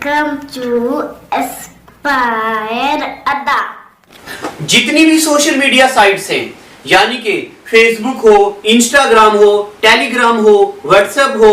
Welcome to Aspire अड्डा। जितनी भी सोशल मीडिया साइट्स हैं, यानी कि फेसबुक हो, इंस्टाग्राम हो, टेलीग्राम हो, व्हाट्सएप हो,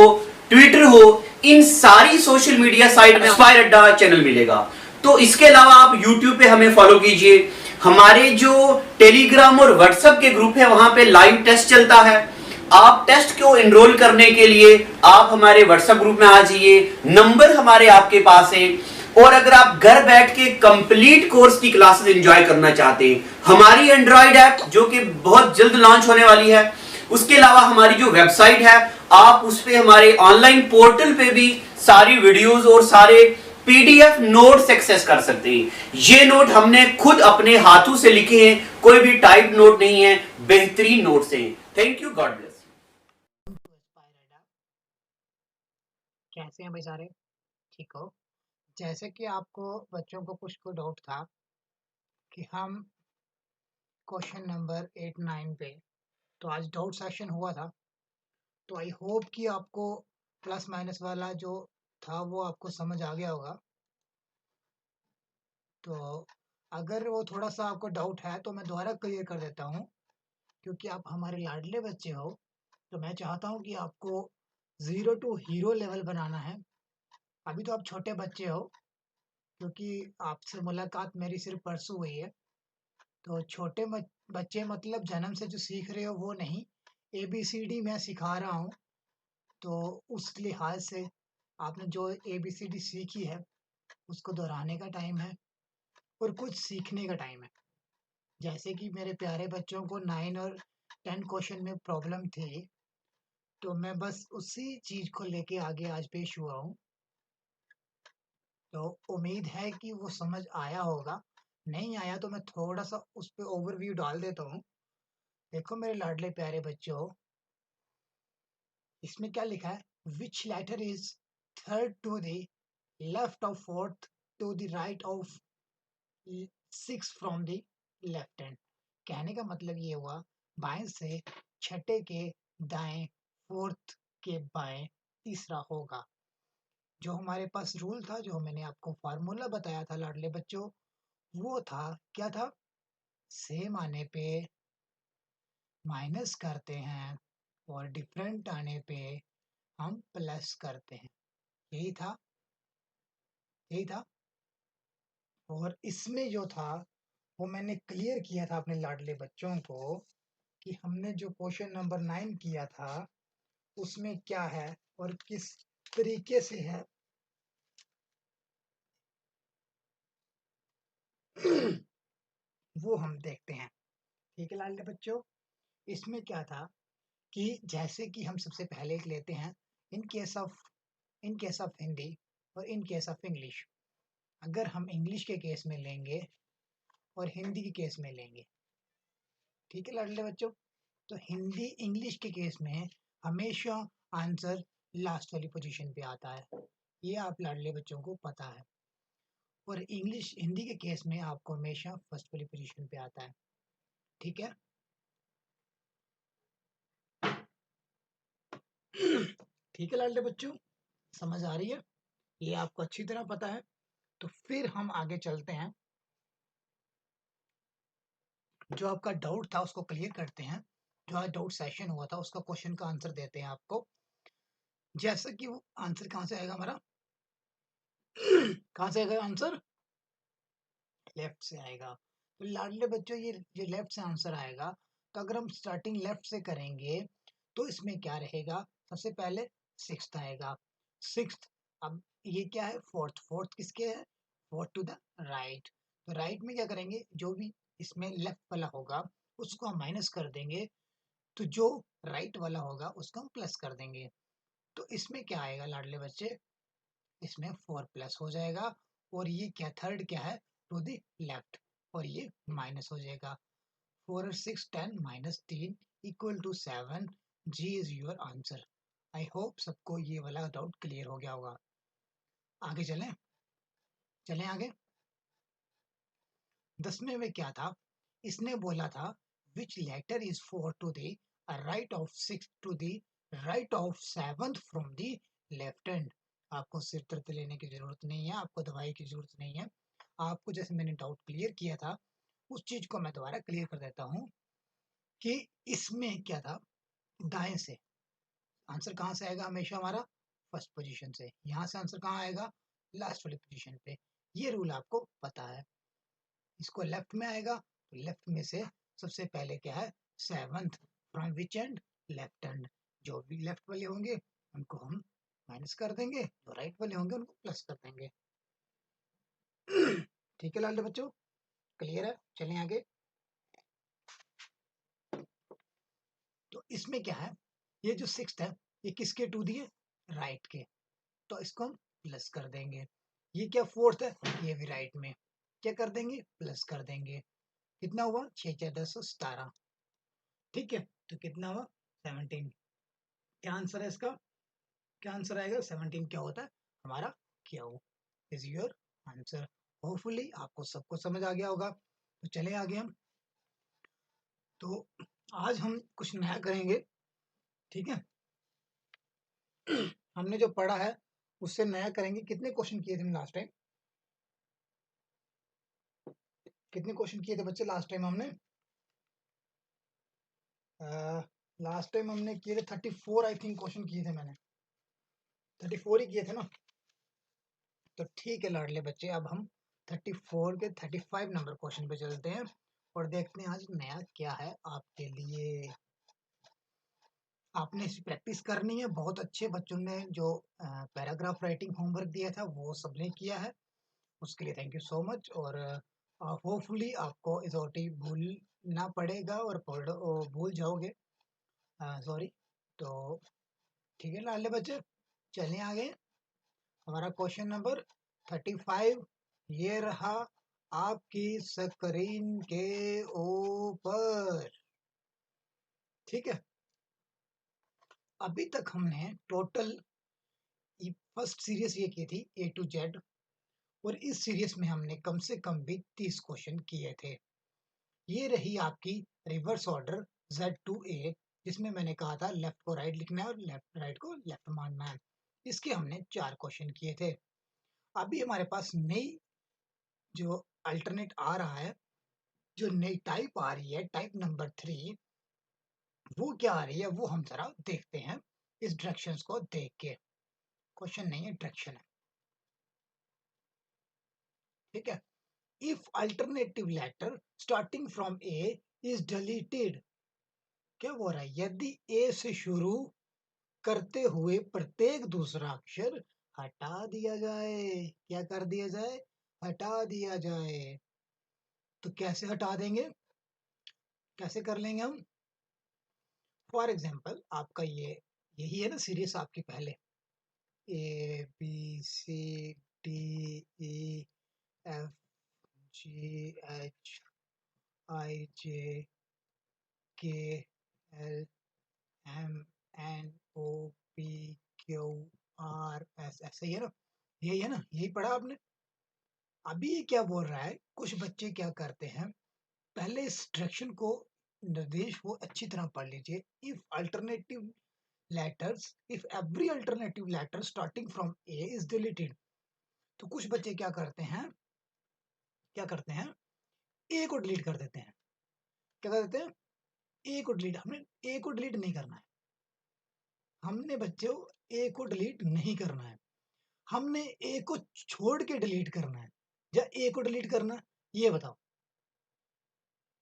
ट्विटर हो, इन सारी सोशल मीडिया साइट में एस्पायर अड्डा चैनल मिलेगा। तो इसके अलावा आप यूट्यूब पे हमें फॉलो कीजिए। हमारे जो टेलीग्राम और व्हाट्सएप के ग्रुप है वहां पे लाइव टेस्ट चलता है। आप टेस्ट को एनरोल करने के लिए आप हमारे व्हाट्सएप ग्रुप में आ जाइए, नंबर हमारे आपके पास है। और अगर आप घर बैठ के कंप्लीट कोर्स की क्लासेस एंजॉय करना चाहते हैं, हमारी एंड्रॉइड ऐप जो कि बहुत जल्द लॉन्च होने वाली है, उसके अलावा हमारी जो वेबसाइट है, आप उस पे हमारे ऑनलाइन पोर्टल पे भी सारी वीडियोस और सारे पीडीएफ नोट्स एक्सेस कर सकते हैं। ये नोट हमने खुद अपने हाथों से लिखे हैं, कोई भी टाइप नोट नहीं है, बेहतरीन नोट्स हैं। Thank you, God bless. कैसे हैं भाई सारे? ठीक हो? जैसे कि आपको बच्चों को कुछ को डाउट था कि हम क्वेश्चन नंबर 8-9 पे, तो आज डाउट सेशन हुआ था। तो आई होप कि आपको प्लस माइनस वाला जो था वो आपको समझ आ गया होगा। तो अगर वो थोड़ा सा आपको डाउट है तो मैं दोबारा क्लियर कर देता हूँ, क्योंकि आप हमारे लाडले बच्चे हो। तो मैं चाहता हूँ कि आपको 0 टू हीरो लेवल बनाना है। अभी तो आप छोटे बच्चे हो, क्योंकि आपसे मुलाकात मेरी सिर्फ परसों हुई है। तो छोटे बच्चे मतलब जन्म से जो सीख रहे हो वो नहीं, ABCD मैं सिखा रहा हूँ। तो उस लिहाज से आपने जो ABCD सीखी है उसको दोहराने का टाइम है और कुछ सीखने का टाइम है। जैसे कि मेरे प्यारे बच्चों को 9 और 10 क्वेश्चन में प्रॉब्लम थी, तो मैं बस उसी चीज़ को लेके आगे आज पेश हुआ हूँ। तो उम्मीद है कि वो समझ आया होगा। नहीं आया तो मैं थोड़ा सा उस पर ओवरव्यू डाल देता हूँ। देखो मेरे लाडले प्यारे बच्चों, इसमें क्या लिखा है? Which letter is third to the left of fourth to the right of six from the left hand. कहने का मतलब ये हुआ, बाएं से छठे के दाएं, फोर्थ के बाएं तीसरा होगा। जो हमारे पास रूल था, जो मैंने आपको फार्मूला बताया था लाडले बच्चों, वो था क्या था? सेम आने पे माइनस करते हैं और डिफरेंट आने पे हम प्लस करते हैं। यही था, यही था। और इसमें जो था वो मैंने क्लियर किया था अपने लाडले बच्चों को कि हमने जो क्वेश्चन नंबर 9 किया था उसमें क्या है और किस तरीके से है। वो हम देखते हैं। ठीक है लाडले बच्चों, इसमें क्या था कि जैसे कि हम सबसे पहले एक लेते हैं इन केस ऑफ हिंदी और इन केस ऑफ इंग्लिश। अगर हम इंग्लिश के केस में लेंगे और हिंदी के केस में लेंगे, ठीक है लाडले बच्चों, तो हिंदी इंग्लिश के केस में हमेशा आंसर लास्ट वाली पोजीशन पे आता है। ये आप लाडले बच्चों को पता है। और इंग्लिश हिंदी के केस में आपको हमेशा फर्स्ट वाली पोजीशन पे आता है। ठीक है? ठीक है लाडले बच्चों, समझ आ रही है? ये आपको अच्छी तरह पता है। तो फिर हम आगे चलते हैं। जो आपका डाउट था उसको क्लियर करते हैं। जो आज डाउट सेशन हुआ था उसका क्वेश्चन का आंसर देते हैं आपको। जैसा कि वो आंसर कहाँ से आएगा हमारा? कहाँ से आएगा आंसर? लेफ्ट से आएगा। तो लाडले बच्चों, ये जो लेफ्ट से आंसर आएगा, तो अगर हम स्टार्टिंग लेफ्ट से करेंगे तो इसमें क्या रहेगा? सबसे पहले सिक्स्थ आएगा। सिक्स्थ, अब ये क्या है? फोर्थ। फोर्थ किसके है? Fourth to the right. तो राइट में क्या करेंगे? जो भी इसमें लेफ्ट वाला होगा उसको हम माइनस कर देंगे, तो जो राइट वाला होगा उसको हम प्लस कर देंगे। तो इसमें क्या आएगा लाडले बच्चे? इसमें 4 प्लस हो जाएगा। और ये क्या, थर्ड क्या है? टू द लेफ्ट, और ये माइनस हो जाएगा। 4 और 6 10 minus 3 equal to 7। G is your answer. I hope सबको ये वाला डाउट क्लियर हो गया होगा। आगे चलें, चलें आगे। 10वें में क्या था? इसने बोला था which letter is 4 to the right of 6 to the right of 7 from the left hand. आपको सिर दर्द लेने की ज़रूरत नहीं है, आपको दवाई की ज़रूरत नहीं है। आपको जैसे मैंने डाउट क्लियर किया था, उस चीज़ को मैं दोबारा क्लियर कर देता हूँ कि इसमें क्या था, दाएँ से आंसर कहाँ से आएगा हमेशा हमारा? फर्स्ट पोज़ीशन से। यहाँ से आंसर कहाँ आएगा? लास्ट वाली पोज़ीशन पे। ये रूल आपको पता है। इसको लेफ्ट में आएगा, तो लेफ्ट में से सबसे पहले क्या है? 7th from which and? Left and. जो भी लेफ्ट वाले होंगे उनको हम माइनस कर देंगे, जो राइट वाले होंगे उनको प्लस कर देंगे। ठीक है लाल बच्चों, क्लियर है? चलें आगे। तो इसमें क्या है, ये जो 6th है ये किसके टू दिए? राइट के, तो इसको हम प्लस कर देंगे। ये क्या 4th है, ये भी राइट में, क्या कर देंगे? प्लस कर देंगे। कितना हुआ? 6 4 10 17। ठीक है, तो कितना हुआ? 17। क्या आंसर है इसका? क्या आंसर आएगा? 17 क्या होता है? हमारा Q is your answer. Hopefully आपको सबको समझ आ गया होगा। तो चले आगे हम। तो आज हम कुछ नया करेंगे, ठीक है। हमने जो पढ़ा है उससे नया करेंगे। कितने क्वेश्चन किए थे हम लास्ट टाइम? कितने क्वेश्चन किए थे बच्चे लास्ट टाइम हमने? लास्ट टाइम हमने किए थे 34 आई थिंक क्वेश्चन किए थे मैंने। 34 ही किए थे ना। तो ठीक है लाडले बच्चे, अब हम 34 के 35 नंबर क्वेश्चन पे चलते हैं और देखते हैं आज नया क्या है आपके लिए। आपने इसकी प्रैक्टिस करनी है। बहुत अच्छे बच्चों ने जो पैराग्राफ राइटिंग होमवर्क दिया था वो सबने किया है, उसके लिए थैंक यू सो मच। और होपफुली आपको इसोटी भूलना पड़ेगा और भूल जाओगे, सॉरी। तो ठीक है लाडले बच्चे, चलिए आगे। हमारा क्वेश्चन नंबर 35 ये रहा आपकी स्क्रीन के ऊपर, ठीक है। अभी तक हमने टोटल फर्स्ट सीरीज ये की थी A to Z, और इस सीरीज में हमने कम से कम भी 30 क्वेश्चन किए थे। ये रही आपकी reverse order Z to A, जिसमें मैंने कहा था लेफ्ट को राइट लिखना है और लेफ्ट राइट को लेफ्ट मानना है। इसके हमने 4 क्वेश्चन किए थे। अभी हमारे पास नई जो अल्टरनेट आ रहा है, जो नई टाइप आ रही है, टाइप नंबर 3, वो क्या आ रही है वो हम जरा देखते हैं इस डायरेक्शंस को देख के। क्वेश्चन नहीं है, डायरेक्शन है, ठीक है। If alternative letter starting from A is deleted, क्या बोल रहा है? यदि ए से शुरू करते हुए प्रत्येक दूसरा अक्षर हटा दिया जाए, क्या कर दिया जाए? हटा दिया जाए। तो कैसे हटा देंगे, कैसे कर लेंगे हम? फॉर एग्जाम्पल आपका ये यही है ना सीरीज आपकी पहले, A B C D E F G H I J K L M N O P Q R S, ऐसा ही है ना? यही है ना, यही पढ़ा आपने। अभी ये क्या बोल रहा है, कुछ बच्चे क्या करते हैं, पहले इस डायरेक्शन को, निर्देश को अच्छी तरह पढ़ लीजिए। If alternative letters, if every alternative letter starting from A is deleted, तो कुछ बच्चे क्या करते हैं, ए को डिलीट कर देते हैं। क्या कर देते हैं? ए को डिलीट। हमने ए को डिलीट नहीं करना है, हमने बच्चों ए को डिलीट नहीं करना है, हमने ए को छोड़ के डिलीट करना है या ए को डिलीट करना है, ये बताओ।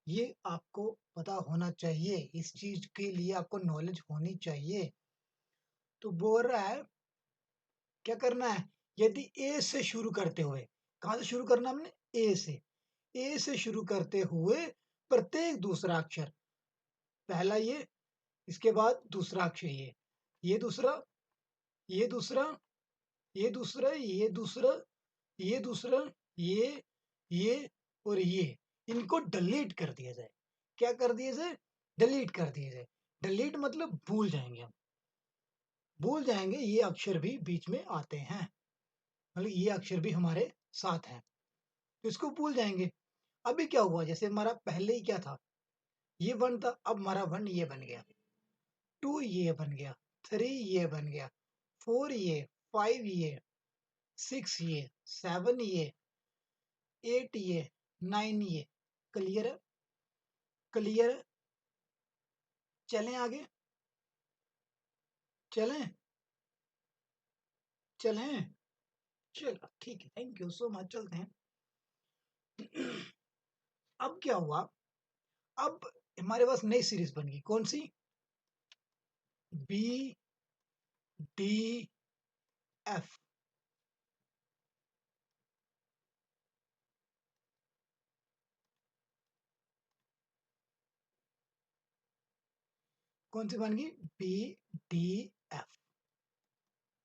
ये आपको पता होना चाहिए, इस चीज के लिए आपको नॉलेज होनी चाहिए। तो बोल रहा है क्या करना है, यदि ए से शुरू करते हुए, कहां से शुरू करना हमने? ए से शुरू करते हुए प्रत्येक दूसरा अक्षर, पहला ये, इसके बाद दूसरा अक्षर ये दूसरा, ये दूसरा, ये दूसरा, ये दूसरा, ये दूसरा, ये और ये, इनको डिलीट कर दिया जाए। क्या कर दिया जाए? डिलीट कर दिया जाए। डिलीट मतलब भूल जाएंगे हम, भूल जाएंगे ये अक्षर भी बीच में आते हैं, मतलब ये अक्षर भी हमारे साथ हैं, तो इसको भूल जाएंगे। अभी क्या हुआ, जैसे हमारा पहले ही क्या था, ये 1 था, अब हमारा 1 ये बन गया, 2 ये बन गया, 3 ये बन गया, 4 ये, 5 ये, 6 ये, 7 ये, 8 ये, 9 ये। क्लियर है? क्लियर है? चलें आगे, चलें चलें। चलो ठीक है, थैंक यू सो मच, चलते हैं। अब क्या हुआ, अब हमारे पास नई सीरीज बन गई, कौन सी? B D F. कौन सी बन गई? B D F.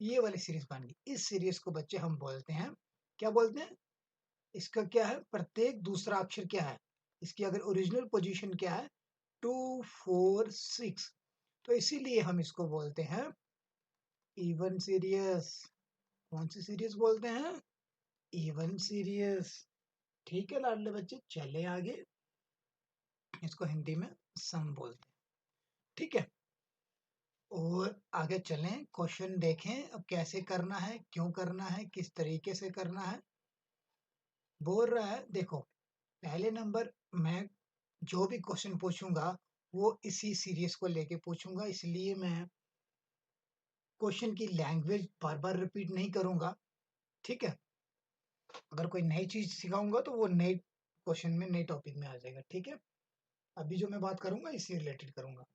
ये वाली सीरीज बन गई। इस सीरीज को बच्चे हम बोलते हैं, क्या बोलते हैं? इसका क्या है, प्रत्येक दूसरा अक्षर क्या है, इसकी अगर ओरिजिनल पोजीशन क्या है, 2 4 6, तो इसीलिए हम इसको बोलते हैं इवन सीरीज। कौन सी सीरीज बोलते हैं? Even series. ठीक है लाडले बच्चे, चले आगे। इसको हिंदी में सम बोलते हैं, ठीक है। और आगे चलें, क्वेश्चन देखें अब कैसे करना है, क्यों करना है, किस तरीके से करना है। बोल रहा है देखो, पहले नंबर मैं जो भी क्वेश्चन पूछूंगा वो इसी सीरीज को लेके पूछूंगा, इसलिए मैं क्वेश्चन की लैंग्वेज बार बार रिपीट नहीं करूंगा, ठीक है। अगर कोई नई चीज सिखाऊंगा तो वो नए क्वेश्चन में, नए टॉपिक में आ जाएगा, ठीक है। अभी जो मैं बात करूंगा इससे रिलेटेड करूंगा,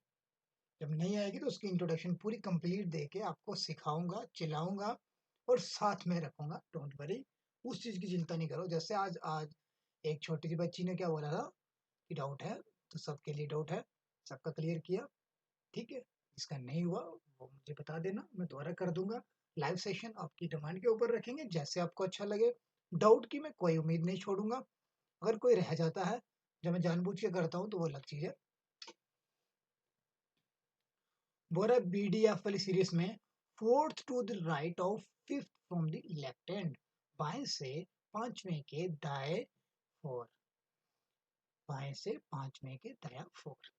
जब नहीं आएगी तो उसकी इंट्रोडक्शन पूरी कंप्लीट दे के आपको सिखाऊंगा, चिल्लाऊंगा और साथ में रखूंगा, डोंट वरी। उस चीज की चिंता नहीं करो। जैसे आज आज एक छोटी सी बच्ची ने क्या बोला था कि डाउट है, तो सबके लिए डाउट है, सबका क्लियर किया, ठीक है। जिसका नहीं हुआ वो मुझे बता देना, मैं दोबारा कर दूंगा। लाइव सेशन आपकी डिमांड के ऊपर रखेंगे, जैसे आपको अच्छा लगे। डाउट की मैं कोई उम्मीद नहीं छोड़ूंगा, अगर कोई रह जाता है जब मैं जानबूझ के करता हूँ तो वो अलग चीज है। बोल रहा है बीडीएफ वाली सीरीज में, fourth to the right of fifth from the left hand, बाएं से पांचवें के दाएं 4, बाएं से पांचवें के दाया 4,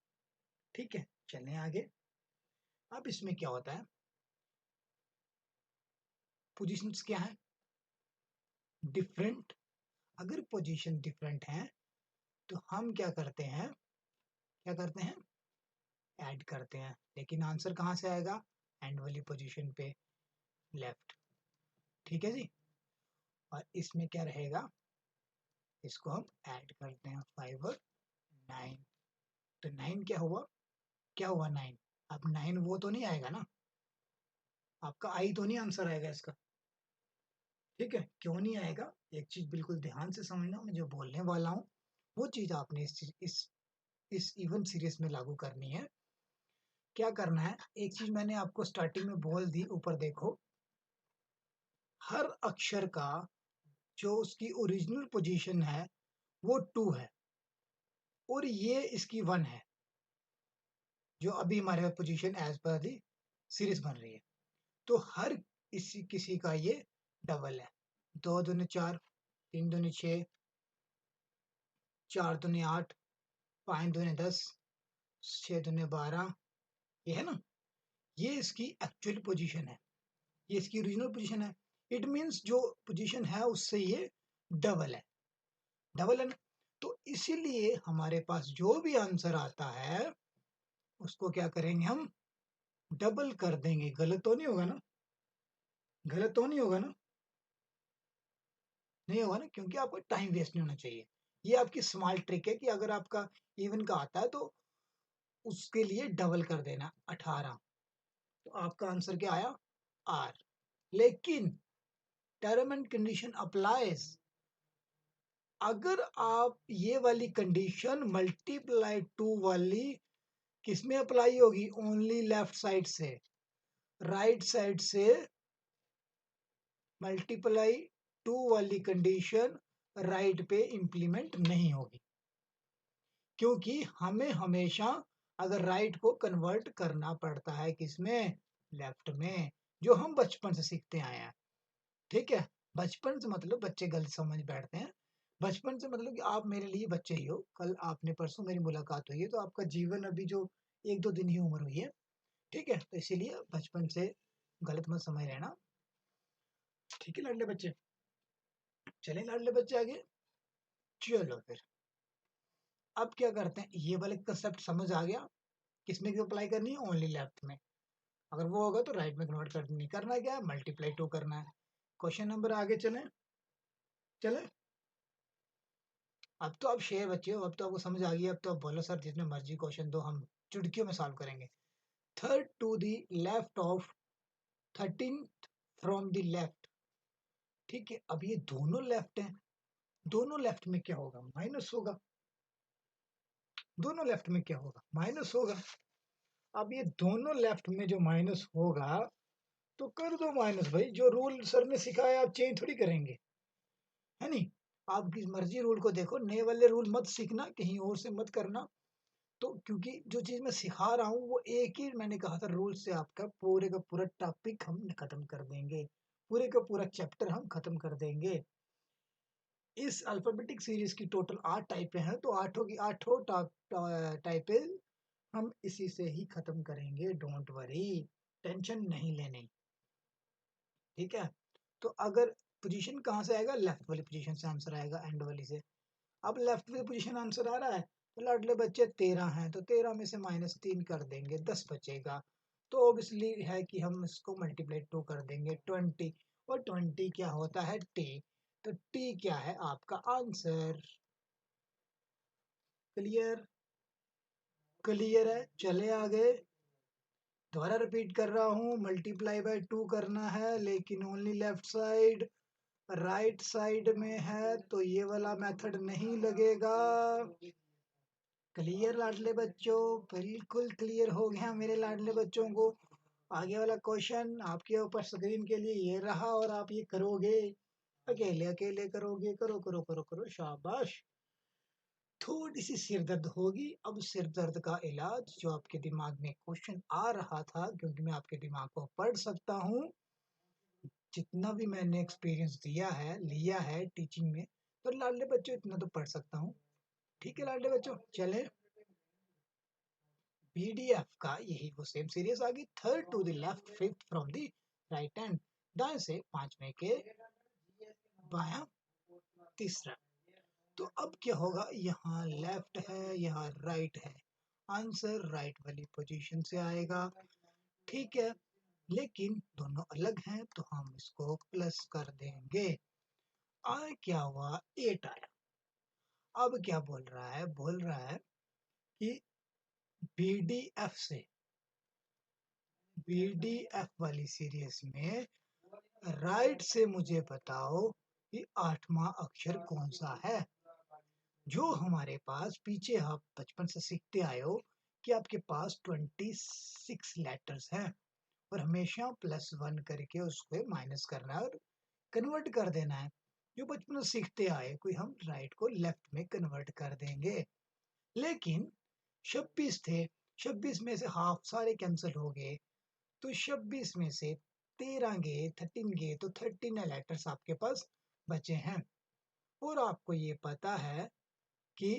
ठीक है। चलें आगे। अब इसमें क्या होता है, पोजीशंस क्या है, डिफरेंट। अगर पोजीशन डिफरेंट है तो हम क्या करते हैं, क्या करते हैं, ऐड करते हैं। लेकिन आंसर कहाँ से आएगा, एंड वाली पोजीशन पे, लेफ्ट, ठीक है जी। और इसमें क्या रहेगा, इसको हम ऐड करते हैं, 5 और 9, तो 9 क्या हुआ, क्या हुआ 9? अब 9 वो तो नहीं आएगा ना, आपका आई तो नहीं आंसर आएगा इसका, ठीक है। क्यों नहीं आएगा, एक चीज बिल्कुल ध्यान से समझना, मैं जो बोलने वाला हूँ वो चीज आपने इस इवन सीरीज में लागू करनी है। क्या करना है, एक चीज मैंने आपको स्टार्टिंग में बोल दी, ऊपर देखो, हर अक्षर का जो उसकी ओरिजिनल पोजीशन है वो 2 है, और ये इसकी 1 है, जो अभी हमारे position as per the series बन रही है। तो हर किसी का ये डबल है। 2 दूनी 4, 3 दूनी 6, 4 दूनी 8, 5 दूनी 10, 6 दूनी 12, ये है ना, ये इसकी एक्चुअल पोजीशन है, ये इसकी ओरिजिनल पोजीशन है। इट मीन्स जो पोजीशन है उससे ये डबल है, डबल है ना। तो इसीलिए हमारे पास जो भी आंसर आता है उसको क्या करेंगे, हम डबल कर देंगे। गलत तो नहीं होगा ना, गलत तो नहीं होगा ना, नहीं होगा ना, क्योंकि आपको टाइम वेस्ट नहीं होना चाहिए। ये आपकी स्मॉल ट्रिक है कि अगर आपका इवन का आता है तो उसके लिए डबल कर देना, 18। तो आपका आंसर क्या आया, आर। लेकिन टर्म एंड कंडीशन अप्लाइज, अगर आप ये वाली कंडीशन मल्टीप्लाई 2 वाली किसमें अप्लाई होगी, ओनली लेफ्ट साइड से, राइट साइड से मल्टीप्लाई 2 वाली कंडीशन राइट पे इंप्लीमेंट नहीं होगी, क्योंकि हमें हमेशा अगर राइट को कन्वर्ट करना पड़ता है किसमें, लेफ्ट में, जो हम बचपन से सीखते आए हैं, ठीक है। बचपन से मतलब बच्चे गलत समझ बैठते हैं, बचपन से मतलब कि आप मेरे लिए बच्चे ही हो, कल आपने परसों मेरी मुलाकात हुई है, तो आपका जीवन अभी जो 1-2 दिन ही उम्र हुई है, ठीक है। तो इसीलिए बचपन से गलत मत समझ लेना। ठीक है लाडले बच्चे, चले लाडले बच्चे आगे। चलो फिर अब क्या करते हैं, ये वाले कंसेप्ट समझ आ गया, किसमें क्यों अप्लाई करनी है, ओनली लेफ्ट में। अगर वो होगा तो राइट में कन्वर्ट करनी, करना क्या है, मल्टीप्लाई 2 करना है। क्वेश्चन नंबर आगे चले चले। अब तो आप शेर बच्चे हो, अब तो आपको समझ आ गई, अब तो आप बोलो सर जितने मर्जी क्वेश्चन दो, हम चुटकियों में सॉल्व करेंगे। Third to the left of 13 from the left. ठीक है, अब ये दोनों लेफ्ट हैं, दोनों लेफ्ट में क्या होगा, माइनस होगा। दोनों लेफ्ट में क्या होगा, माइनस होगा। अब ये दोनों लेफ्ट में जो माइनस होगा तो कर दो माइनस भाई, जो रूल सर ने सिखाया आप चेंज थोड़ी करेंगे, है नहीं। आप किस मर्जी रूल को देखो, नए वाले रूल मत सीखना, कहीं और से मत करना। तो क्योंकि जो चीज मैं सिखा रहा हूँ वो एक ही मैंने कहा था रूल से आपका पूरे का पूरा टॉपिक हम खत्म कर देंगे, पूरे का पूरा चैप्टर हम खत्म कर देंगे। इस अल्फाबेटिक सीरीज की टोटल 8 टाइपें हैं, तो आठों की आठों टाइपें हम इसी से ही खत्म करेंगे, डोंट वरी, टेंशन नहीं लेनी। ठीक है, तो अगर पोजीशन कहाँ से आएगा, लेफ्ट वाली पोजीशन से आंसर आएगा, एंड वाली से। अब लेफ्ट वाली पोजीशन आंसर आ रहा है, तो लाडले बच्चे 13 हैं, तो 13 में से -3 कर देंगे, 10 बचेगा। तो ऑब्वियसली है कि हम इसको मल्टीप्लाई 2 कर देंगे 20, और 20 क्या होता है, टी। तो टी क्या है आपका आंसर। क्लियर, क्लियर है, चले आगे। दोबारा रिपीट कर रहा हूँ, मल्टीप्लाई बाय 2 करना है, लेकिन only left side. Right side में है तो ये वाला मेथड नहीं लगेगा। क्लियर लाडले बच्चों, बिल्कुल क्लियर हो गया मेरे लाडले बच्चों को। आगे वाला क्वेश्चन आपके ऊपर स्क्रीन के लिए ये रहा, और आप ये करोगे, अकेले अकेले करोगे, करो करो करो करो, शाबाश। थोड़ी सी सिर दर्द होगी, अब सिर दर्द का इलाज, जो आपके दिमाग में क्वेश्चन आ रहा था, क्योंकि मैं आपके दिमाग को पढ़ सकता हूँ, जितना भी मैंने एक्सपीरियंस दिया है लिया है टीचिंग में, तो लाडले बच्चों इतना तो पढ़ सकता हूँ। ठीक है लाडले बच्चों, चले। पीडीएफ का यही वो सेम सीरीज आ गई, third to the left, fifth from the right hand, दाएं से पांचवें के बायां तीसरा। तो अब क्या होगा, यहाँ लेफ्ट है यहाँ राइट है, आंसर राइट वाली पोजीशन से आएगा। ठीक है, लेकिन दोनों अलग हैं तो हम इसको प्लस कर देंगे। आए क्या हुआ, 8 आया। अब क्या बोल रहा है, बोल रहा है कि बीडीएफ से, बीडीएफ वाली सीरीज में राइट से मुझे बताओ कि 8वां अक्षर कौन सा है। जो हमारे पास पीछे आप बचपन से सीखते आए हो कि आपके पास 26 लेटर्स हैं, और हमेशा +1 करके उसको माइनस करना है और कन्वर्ट कर देना है। जो बचपन से सीखते आए, कोई हम राइट को लेफ्ट में कन्वर्ट कर देंगे। लेकिन 26 थे, 26 में से हाफ सारे कैंसिल हो गए, तो 26 में से 13 गए, 13 गए, तो 13 लेटर्स आपके पास बचे हैं। और आपको ये पता है कि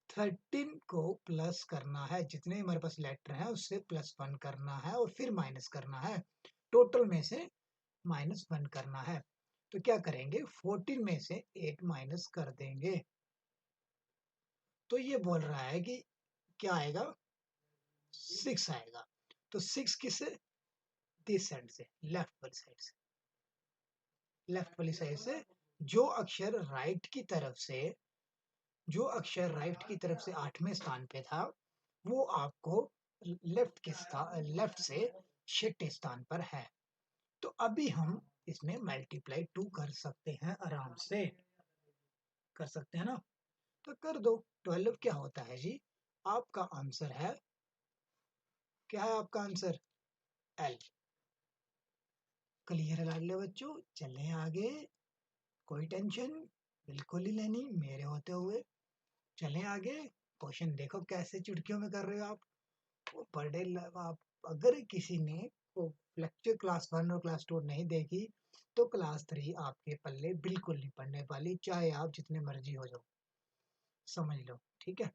13 को प्लस करना है, जितने हमारे पास लेटर हैं उससे +1 करना है और फिर माइनस करना है, टोटल में से -1 करना है। तो क्या करेंगे, 14 में से 8 माइनस कर देंगे। तो ये बोल रहा है कि क्या आएगा, 6 आएगा। तो 6 किससे, दिस साइड से, लेफ्ट वाली साइड से, लेफ्ट वाली साइड से। जो अक्षर राइट की तरफ से, जो अक्षर राइट की तरफ से 8वें स्थान पे था, वो आपको लेफ्ट से 6ठे स्थान पर है। तो अभी हम इसमें मल्टीप्लाई 2 कर सकते हैं, आराम से कर सकते हैं ना। तो कर दो, 12 क्या होता है जी, आपका आंसर है, क्या है आपका आंसर, एल। क्लियर है लाडले बच्चों, चलें आगे, कोई टेंशन बिल्कुल ही लेनी मेरे होते हुए। चलें आगे, क्वेश्चन देखो कैसे चुटकियों में कर रहे हो आप। वो पढ़े आप, अगर किसी ने वो लेक्चर क्लास 1 और क्लास 2 नहीं देखी, तो क्लास 3 आपके पल्ले बिल्कुल नहीं पड़ने वाली, चाहे आप जितने मर्जी हो जाओ, समझ लो। ठीक है,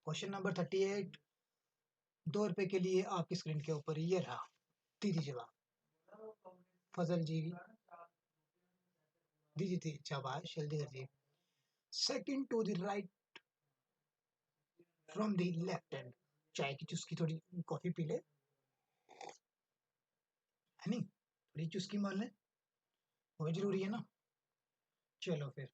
क्वेश्चन नंबर 38, 2 रुपए के लिए आपकी स्क्रीन के ऊपर ये रहा, दीदी जवाब। फजल जी दीजिए थी, शाबाश जल्दी करिए। Second to the right from the left hand, चाय की चुस्की थोड़ी कॉफी पी ले, है नहीं, थोड़ी चुस्की मार ले, वो जरूरी है ना। चलो फिर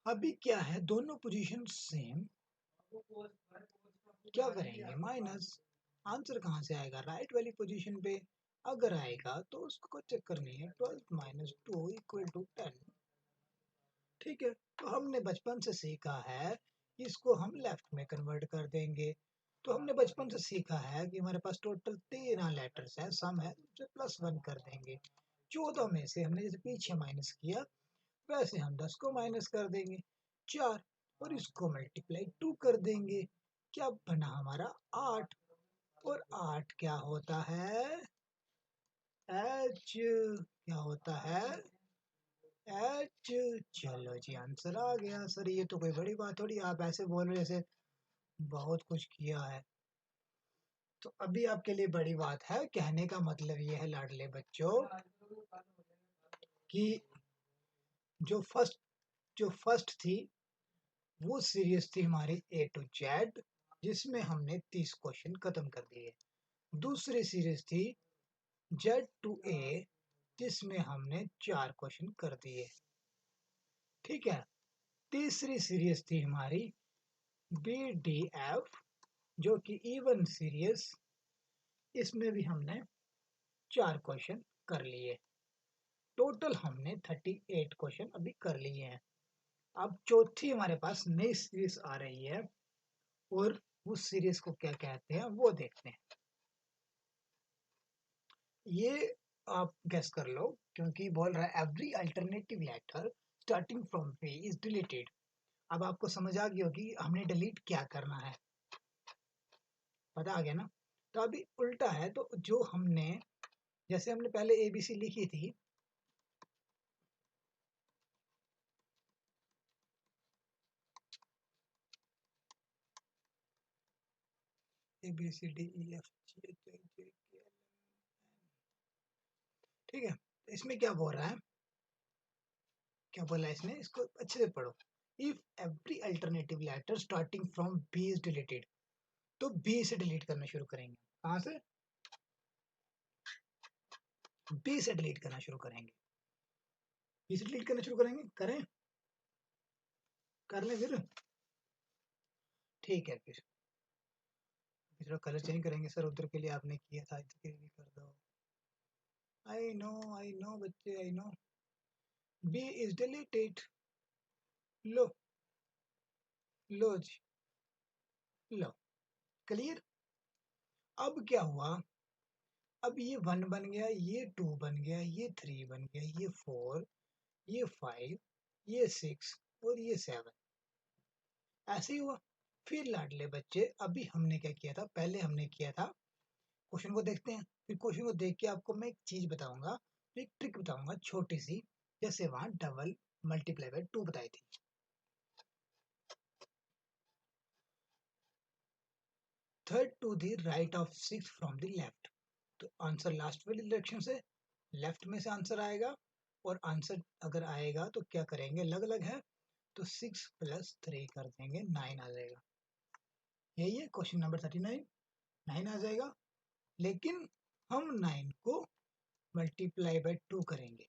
अभी क्या है, दोनों पोजीशन सेम, क्या करेंगे माइनस, आंसर कहाँ से आएगा, राइट वाली पोजीशन पे अगर आएगा तो उसको कोई चक्कर नहीं है, 12 माइनस 2 इक्वल टू 10। ठीक है, तो हमने बचपन से सीखा है इसको हम लेफ्ट में कन्वर्ट कर देंगे। तो हमने बचपन से सीखा है कि हमारे पास टोटल 13 लेटर्स है, सम है तो +1 कर देंगे। 14 में से हमने जैसे पीछे माइनस किया वैसे हम 10 को माइनस कर देंगे 4, और इसको मल्टीप्लाई 2 कर देंगे, क्या बना हमारा 8। और 8 क्या होता है, एच, क्या होता है एच। चलो जी आंसर आ गया सर, ये तो कोई बड़ी बात थोड़ी, आप ऐसे बोल रहे जैसे बहुत कुछ किया है। तो अभी आपके लिए बड़ी बात है, कहने का मतलब ये है लाडले बच्चों कि जो फर्स्ट थी वो सीरीज थी हमारी A to Z, जिसमें हमने 30 क्वेश्चन खत्म कर दिए। दूसरी सीरीज थी Z to A, जिसमें हमने 4 क्वेश्चन कर दिए। ठीक है, तीसरी सीरीज थी हमारी BDF, जो कि इवन सीरीज, इसमें भी हमने 4 क्वेश्चन कर लिए। टोटल हमने 38 क्वेश्चन अभी कर लिए हैं। अब चौथी हमारे पास नई सीरीज आ रही है, और उस सीरीज को क्या कहते हैं वो देखते हैं। ये आप गेस कर लो, क्योंकि बोल रहा है every alternative letter starting from P is deleted. अब आपको समझ आ गई होगी हमने डिलीट क्या करना है, पता आ गया ना। तो अभी उल्टा है, तो जो हमने जैसे हमने पहले ABC लिखी थी, ABCDEFGHIJK, ठीक है, तो इसमें क्या बोल रहा है, क्या बोला है इसने, इसको अच्छे से पढ़ो। If every alternative letter starting from B is deleted, तो बी से डिलीट करना शुरू करेंगे। कहां से, बी से डिलीट करना शुरू करेंगे, बी से डिलीट करना शुरू करेंगे, करें, कर ले फिर, ठीक है फिर थोड़ा कलर चेंज करेंगे सर, उधर के लिए आपने किया था इधर के लिए भी कर दो। आई नो बच्चे, I know, B is deleted, लो लो जी, लो, क्लियर। अब क्या हुआ, अब ये 1 बन गया, ये 2 बन गया, ये 3 बन गया, ये 4, ये 5, ये 6 और ये 7, ऐसे ही हुआ। फिर लाडले बच्चे अभी हमने क्या किया था, पहले हमने किया था, क्वेश्चन को देखते हैं, फिर क्वेश्चन को देख के आपको मैं एक चीज बताऊंगा, एक ट्रिक बताऊंगा छोटी सी, जैसे वहां डबल मल्टीप्लाई बाय 2 बताई थी। Third to the right of 6 from the left, तो आंसर लास्ट वाली डायरेक्शन से लेफ्ट में से आंसर आएगा, और आंसर अगर आएगा तो क्या करेंगे, अलग अलग है, तो 6 + 3 कर देंगे, 9 आ जाएगा। यही है क्वेश्चन नंबर 39, 9 आ जाएगा। लेकिन हम 9 को मल्टीप्लाई बाय 2 करेंगे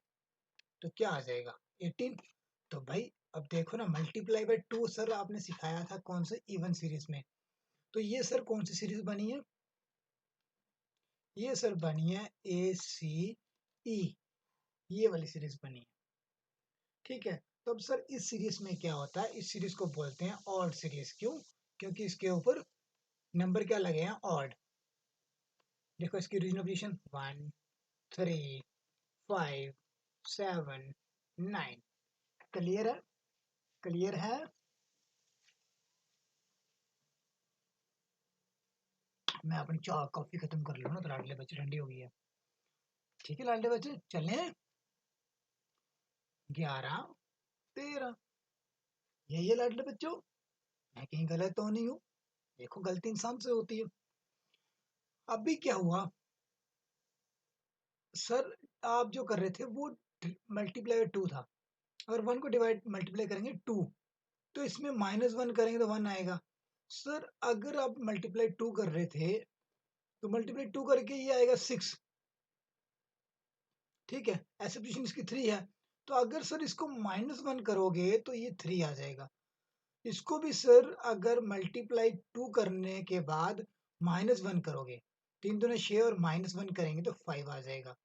तो क्या आ जाएगा, 18। तो भाई अब देखो ना, मल्टीप्लाई बाय 2 सर आपने सिखाया था कौन से, इवन सीरीज में, तो ये सर कौन सी सीरीज बनी है, ये सर बनी है ACE, ये वाली सीरीज बनी है। ठीक है, तो अब सर इस सीरीज में क्या होता है, इस सीरीज को बोलते हैं ऑड सीरीज, क्यों, क्योंकि इसके ऊपर नंबर क्या लगे हैं, ऑड। देखो इसकी ओरिजिनल पोजीशन 1 3 5 7 9, क्लियर है, क्लियर है। मैं अपनी चाय कॉफी खत्म कर लूँ ना, तो लाडले बच्चे ठंडी हो गई है। ठीक है लाडले बच्चे, चले 11 13, यही है लाडले बच्चों, मैं कहीं गलत तो नहीं हूँ, देखो गलती इंसान से होती है। अभी क्या हुआ सर, आप जो कर रहे थे वो मल्टीप्लाई बाय 2 था। अगर 1 को डिवाइड मल्टीप्लाई करेंगे 2, तो इसमें -1 करेंगे तो 1 आएगा। सर अगर आप मल्टीप्लाई 2 कर रहे थे तो मल्टीप्लाई 2 करके ये आएगा 6, ठीक है। ऐसे पोजीशन इसकी 3 है, तो अगर सर इसको -1 करोगे तो ये 3 आ जाएगा। इसको भी सर अगर मल्टीप्लाई 2 करने के बाद -1 करोगे, 3 दूने 6 और -1 करेंगे तो 5 आ जाएगा।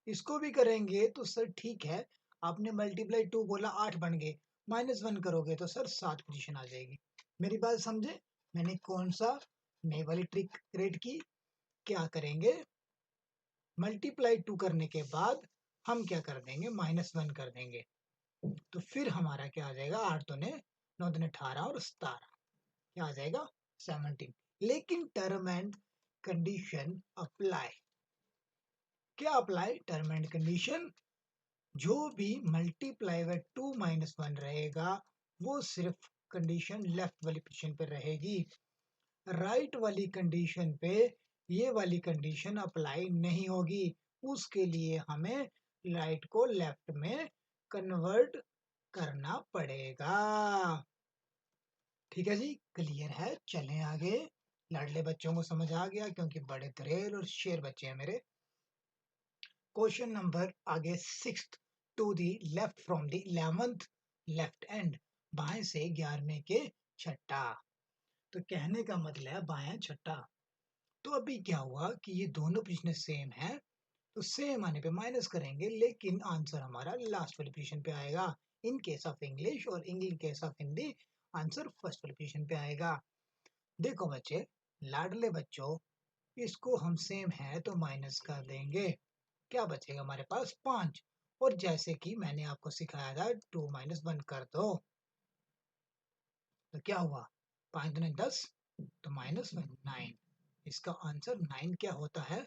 इसको भी करेंगे तो सर ठीक है, आपने मल्टीप्लाई 2 बोला 8 बन गए, -1 करोगे तो सर 7 पोजीशन आ जाएगी। मेरी बात समझे? मैंने कौन सा नई वाली ट्रिक क्रिएट की? क्या करेंगे, मल्टीप्लाई 2 करने के बाद हम क्या कर देंगे, -1 कर देंगे, तो फिर हमारा क्या आ जाएगा, 8 दूने 9 दूने 18 और 17, क्या आ जाएगा 17। लेकिन टर्म एंड कंडीशन अप्लाई। क्या अप्लाई? टर्म एंड कंडीशन, जो भी मल्टीप्लाई बाय 2 -1 रहेगा वो सिर्फ कंडीशन लेफ्ट वाली पोजीशन पे रहेगी, राइट वाली कंडीशन पे ये वाली कंडीशन अप्लाई नहीं होगी। उसके लिए हमें राइट को लेफ्ट में कन्वर्ट करना पड़ेगा। ठीक है जी, क्लियर है? चलें आगे। लाडले बच्चों को समझ आ गया क्योंकि बड़े दरेल और शेर बच्चे हैं मेरे। क्वेश्चन नंबर आगे 6th, to the left from the 11th left end, बाएं से 11वें के छठा। तो कहने का मतलब है बायां छठा। तो अभी क्या हुआ कि ये दोनों पोजीशन सेम है, तो सेम आने पे माइनस करेंगे, लेकिन आंसर हमारा लास्ट वाली पोजीशन पे आएगा। इन केस ऑफ इंग्लिश और in case of Hindi answer first वाली पोजीशन पे आएगा। देखो बच्चे, लाडले बच्चों, इसको हम सेम है तो माइनस कर देंगे, क्या बचेगा हमारे पास 5। और जैसे कि मैंने आपको सिखाया था 2 -1 कर दो, तो क्या हुआ, 5 दूने 10, तो -1 9। इसका आंसर 9 क्या होता है?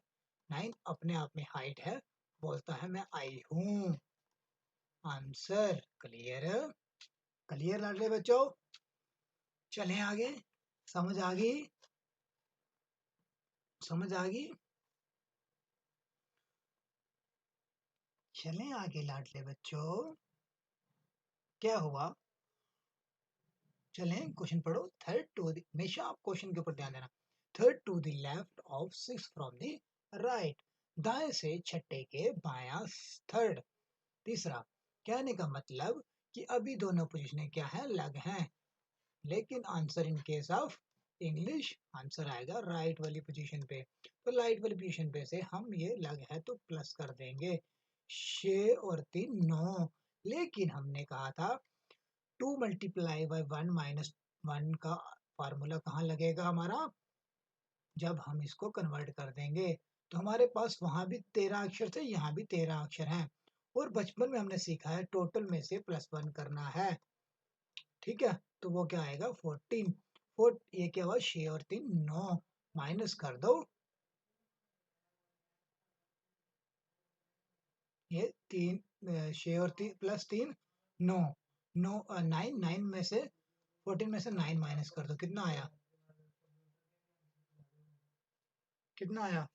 9 अपने आप में हाइट है, बोलता है मैं आई हूं। आंसर क्लियर है? क्लियर लाडले बच्चों? चलें आगे। समझ आ गई? समझ आ गई? चलें आगे लाडले बच्चों। क्या हुआ? चलें क्वेश्चन पढ़ो। थर्ड टू हमेशा आप क्वेश्चन के ऊपर ध्यान देना। Third to the left of 6 from the right, दाएं से छठे के बायां थर्ड। तीसरा, कहने का मतलब कि अभी दोनों पोजीशनें क्या है, अलग हैं, लेकिन answer in case of English answer आएगा राइट वाली पोजीशन पे। तो राइट वाली पोजीशन पे से हम ये लग है तो प्लस कर देंगे, 6 और 3 9। लेकिन हमने कहा था 2 मल्टीप्लाई बाय 1 -1 का फार्मूला कहाँ लगेगा हमारा, जब हम इसको कन्वर्ट कर देंगे। तो हमारे पास वहां भी 13 अक्षर थे, यहाँ भी 13 अक्षर हैं, और बचपन में हमने सीखा है टोटल में से +1 करना है, ठीक है। तो वो क्या आएगा 14। ये क्या हुआ, 6 और 3 9, माइनस कर दो, ये 6 और 3 +3 9, 9 में से 14 में से 9 माइनस कर दो, कितना आया, कितना आया,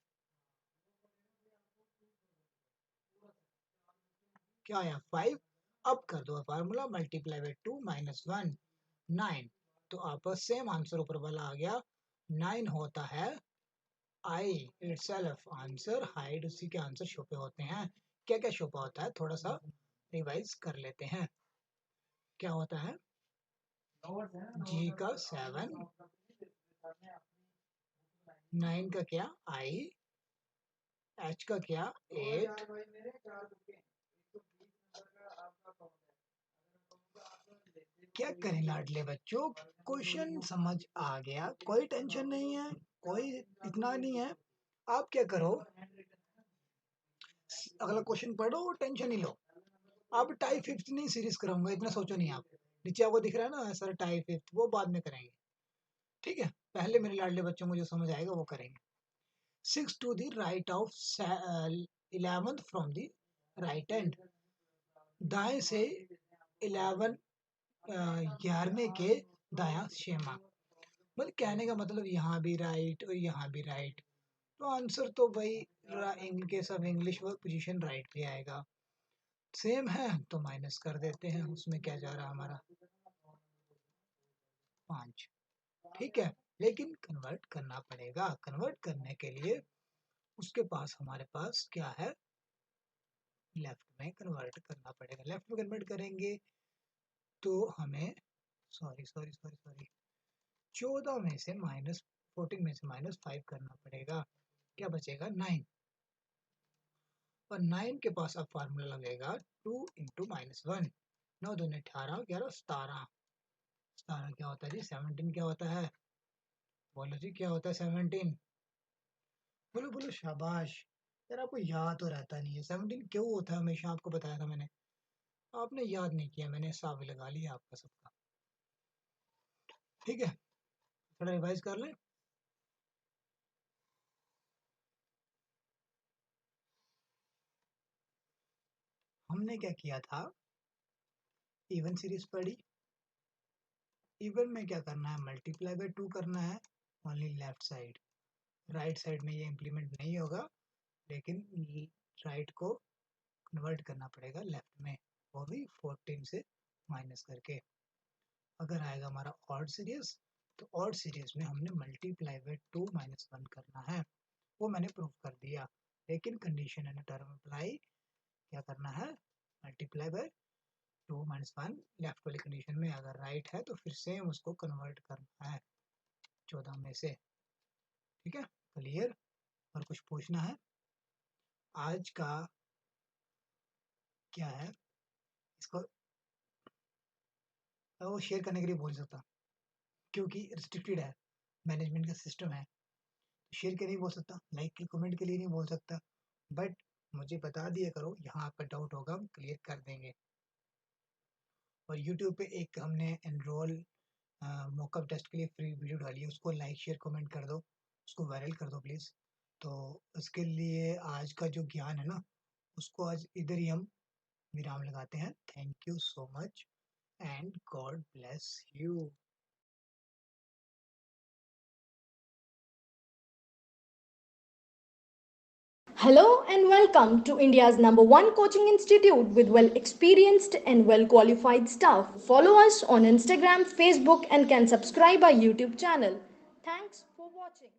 क्या आया 5। अब कर दो फार्मूला, मल्टीप्लाई बाय 2 -1 9। तो आपस सेम आंसर ऊपर वाला आ गया, 9 होता है आई इटसेल्फ। आंसर हाइड उसी के आंसर छुपे होते हैं। क्या क्या छुपा होता है, थोड़ा सा रिवाइज कर लेते हैं। क्या होता है, जी का 7, 9 का क्या आई, एच का क्या 8, क्या करें लाडले बच्चों, क्वेश्चन समझ आ गया, कोई टेंशन नहीं है, कोई इतना नहीं है। आप क्या करो, अगला क्वेश्चन पढ़ो, टेंशन नहीं लो। अब टाई फिफ्थ नहीं सीरीज कराऊंगा, इतना सोचो नहीं आप। नीचे आपको दिख रहा है ना सर टाई फिफ्थ, वो बाद में करेंगे, ठीक है। पहले मेरे लाडले बच्चों को जो समझ आएगा वो करेंगे। 6 to the right of 11th from the right end, दाएं से 11 11वें के दायां शेमा। मतलब कहने का मतलब यहाँ भी राइट और यहाँ भी राइट, तो आंसर तो भाई in case of English work position right पे आएगा। सेम है तो माइनस कर देते हैं, उसमें क्या जा रहा हमारा 5। ठीक है, लेकिन कन्वर्ट करना पड़ेगा। कन्वर्ट करने के लिए उसके पास हमारे पास क्या है, लेफ्ट में कन्वर्ट करना पड़ेगा। लेफ्ट में कन्वर्ट करेंगे तो हमें सॉरी सॉरी सॉरी सॉरी 14 में से माइनस 14 में से -5 करना पड़ेगा। क्या बचेगा 9, और 9 के पास अब फार्मूला लगेगा 2 इंटू -1। 9 दूनी 18, 11 17। 17 क्या होता है जी? 17 क्या होता है? बोलो जी, क्या होता है 17? बोलो बोलो, शाबाश। यार आपको याद तो रहता नहीं है 17 क्यों होता है, हमेशा आपको बताया था मैंने, आपने याद नहीं किया, मैंने हिसाब लगा लिया आपका सबका। ठीक है, थोड़ा रिवाइज कर लें। हमने क्या किया था, इवन सीरीज पढ़ी। इवन में क्या करना है, मल्टीप्लाई बाय 2 करना है, only left side. Right side में ये इम्प्लीमेंट नहीं होगा, लेकिन राइट को कन्वर्ट करना पड़ेगा लेफ्ट में, वो भी 14 से माइनस करके। अगर आएगा हमारा ऑड सीरीज, तो ऑड सीरीज में हमने मल्टीप्लाई बाय 2 -1 करना है, वो मैंने प्रूव कर दिया। लेकिन कंडीशन एंड टर्म अप्लाई क्या करना है, मल्टीप्लाई बाय 2 -1 लेफ्ट वाली कंडीशन में। अगर राइट है तो फिर सेम उसको कन्वर्ट करना है 14 में से। ठीक है, क्लियर? और कुछ पूछना है? आज का क्या है, इसको वो शेयर करने के लिए बोल सकता, क्योंकि रिस्ट्रिक्टेड है, मैनेजमेंट का सिस्टम है। शेयर के नहीं बोल सकता, लाइक के कमेंट के लिए नहीं बोल सकता, बट मुझे बता दिया करो, यहाँ आपका डाउट होगा हम क्लियर कर देंगे। और यूट्यूब पे एक हमने एनरोल मॉकअप टेस्ट के लिए फ्री वीडियो डाली है, उसको लाइक शेयर कमेंट कर दो, उसको वायरल कर दो प्लीज़। तो उसके लिए आज का जो ज्ञान है ना, उसको आज इधर ही हम विराम लगाते हैं। Thank you so much and God bless you. Hello and welcome to India's #1 coaching institute with well experienced and well qualified staff. Follow us on Instagram, Facebook, and can subscribe our YouTube channel. Thanks for watching.